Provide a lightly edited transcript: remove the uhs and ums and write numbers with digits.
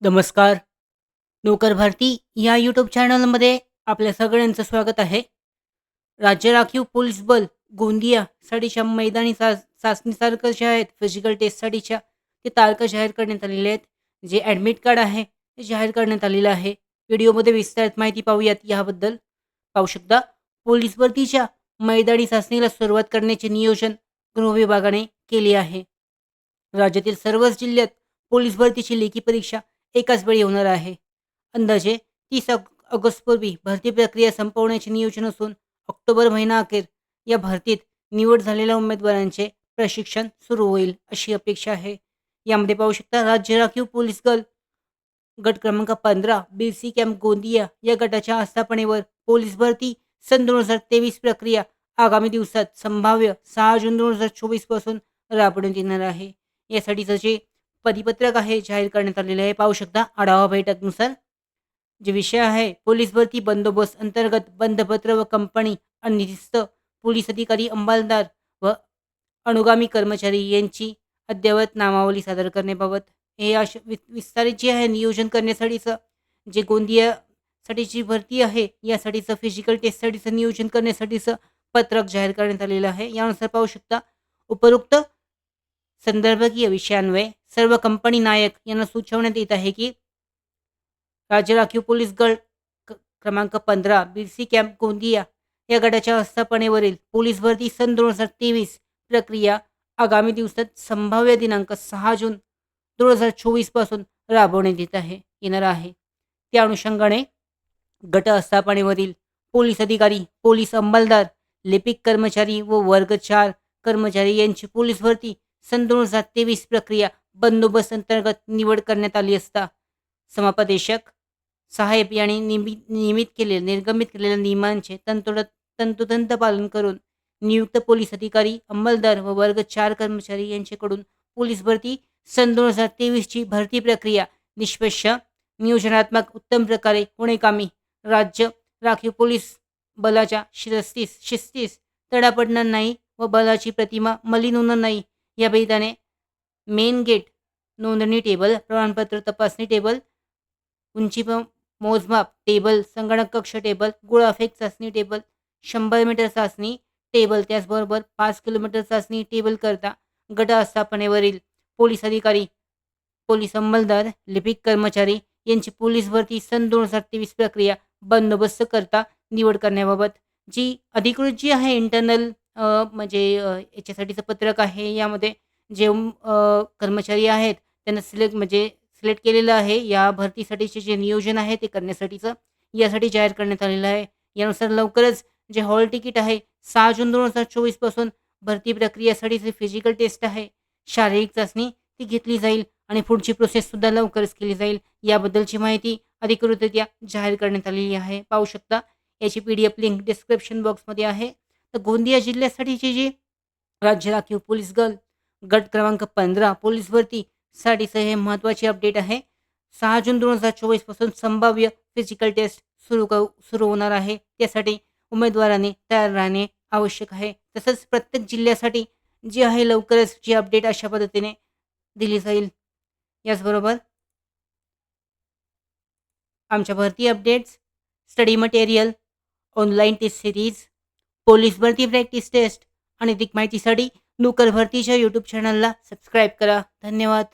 नमस्कार. नोकर भरती या यूट्यूब चॅनलमध्ये आपल्या सगळ्यांचं स्वागत आहे. राज्य राखीव पोलीस बल गोंदियासाठीच्या मैदानी चाचणीसारखं जे आहेत फिजिकल टेस्टसाठीच्या ते तारखा जाहीर करण्यात आलेल्या आहेत. जे ॲडमिट कार्ड आहे ते जाहीर करण्यात आलेलं आहे. व्हिडिओमध्ये विस्तारित माहिती पाहूयात याबद्दल. पाहू शकता पोलीस भरतीच्या मैदानी चाचणीला सुरुवात करण्याचे नियोजन गृह विभागाने केले आहे. राज्यातील सर्वच जिल्ह्यात पोलीस भरतीची लेखी परीक्षा एकाच वेळी होणार आहे. अंदाजे 30 ऑगस्टपूर्वी भरती प्रक्रिया संपवण्याचे नियोजन असून ऑक्टोबर महिनाअखेर या भरतीत निवड झालेल्या उमेदवारांचे प्रशिक्षण सुरू होईल अशी अपेक्षा आहे. यामध्ये पाहू शकता राज्य राखीव पोलीस दल गट क्रमांक 15 बीसी कॅम्प गोंदिया या गटाच्या आस्थापनेवर पोलीस भरती सन 2023 प्रक्रिया आगामी दिवसात संभाव्य 6 जून 2024 पासून राबवण्यात येणार आहे. यासाठीचं जे परिपत्रक आहे जाहीर करण्यात आलेलं आहे. पाहू शकता आढावा बैठकनुसार जे विषय आहे पोलीस भरती बंदोबस्त अंतर्गत बंधपत्र व कंपनी नियुक्त पोलीस अधिकारी अंमलदार व अनुगामी कर्मचारी यांची अद्ययावत नामावली सादर करण्याबाबत हे विस्तारित जे आहे नियोजन करण्यासाठीचं जे गोंदियासाठीची भरती आहे यासाठीचं फिजिकल टेस्टसाठीचं नियोजन करण्यासाठीचं पत्रक जाहीर करण्यात आलेलं आहे. यानुसार पाहू शकता उपरोक्त संदर्भकीय विषयान्वये सर्व कंपनी नायक यांना सुचवण्यात येत आहे की राज्य राखीव पोलीस गट क्रमांक 15 बीसी कॅम्प गोंदिया या गटाच्या आस्थापनेवरील पोलीस भरती सन 2023 प्रक्रिया आगामी दिवसात संभाव्य दिनांक 6 जून 2024 पासून राबवण्यात येणार आहे. त्या अनुषंगाने गट आस्थापनेवरील पोलीस अधिकारी, पोलीस अंमलदार, लिपिक कर्मचारी व वर्ग 4 कर्मचारी यांची पोलीस भरती सन 2023 प्रक्रिया बंदोबस्त अंतर्गत निवड करण्यात आली असता समापदेशक साहेब यांनी निर्गमित केलेल्या नियमांचे तंतोतंत पालन करून नियुक्त पोलीस अधिकारी, अंमलदार व वर्ग 4 कर्मचारी यांच्याकडून पोलीस भरती सन 2023 ची भरती प्रक्रिया निष्पक्ष, नियोजनात्मक, उत्तम प्रकारे होणे कामी राज्य राखीव पोलीस बलाच्या शिस्तीस तडा पडणार नाही व बलाची प्रतिमा मलिन होणार नाही या बेताने मेन गेट नोंदणी टेबल, प्रमाणपत्र तपासणी टेबल, उंची मोजमाप टेबल, संगणक कक्ष टेबल, गुळाफेक चाचणी टेबल, 100 मीटर चाचणी टेबल, त्याचबरोबर 5 किलोमीटर चाचणी टेबल करता गट आस्थापनेवरील पोलीस अधिकारी, पोलीस अंमलदार, लिपिक कर्मचारी यांची पोलीस भरती सन 2023 प्रक्रिया बंदोबस्त करता निवड करण्याबाबत जी अधिकृत जी आहे इंटरनल म्हणजे याच्यासाठीचं पत्रक आहे. यामध्ये जे कर्मचारी आहेत त्यांना सिलेक्ट केलेलं आहे. या भरतीसाठीचे जे नियोजन आहे ते करण्यासाठीचं यासाठी जाहीर करण्यात आलेलं आहे. यानुसार लवकरच जे हॉल तिकीट आहे 6 जून 2024 पासून भरती प्रक्रियेसाठीचे फिजिकल टेस्ट आहे, शारीरिक चाचणी ती घेतली जाईल आणि पुढची प्रोसेससुद्धा लवकरच केली जाईल. याबद्दलची माहिती अधिकृतरित्या जाहीर करण्यात आलेली आहे. पाहू शकता याची PDF लिंक डिस्क्रिप्शन बॉक्समध्ये आहे. तर गोंदिया जिल्ह्यासाठीची जी राज्य राखीव पोलीस गट क्रमांक 15 पोलीस भरती साठीचं हे महत्त्वाची अपडेट आहे. 6 जून 2024 पासून संभाव्य फिजिकल टेस्ट सुरू होणार आहे. त्यासाठी उमेदवारांनी तयार राहणे आवश्यक आहे. तसंच प्रत्येक जिल्ह्यासाठी जी आहे लवकरच जी अपडेट अशा पद्धतीने दिली जाईल. याचबरोबर आमच्या भरती updates, study material, online test series, police भरती प्रॅक्टिस टेस्ट आणि अधिक माहितीसाठी नोकर भरतीच्या यूट्यूब चॅनलला सबस्क्राईब करा. धन्यवाद.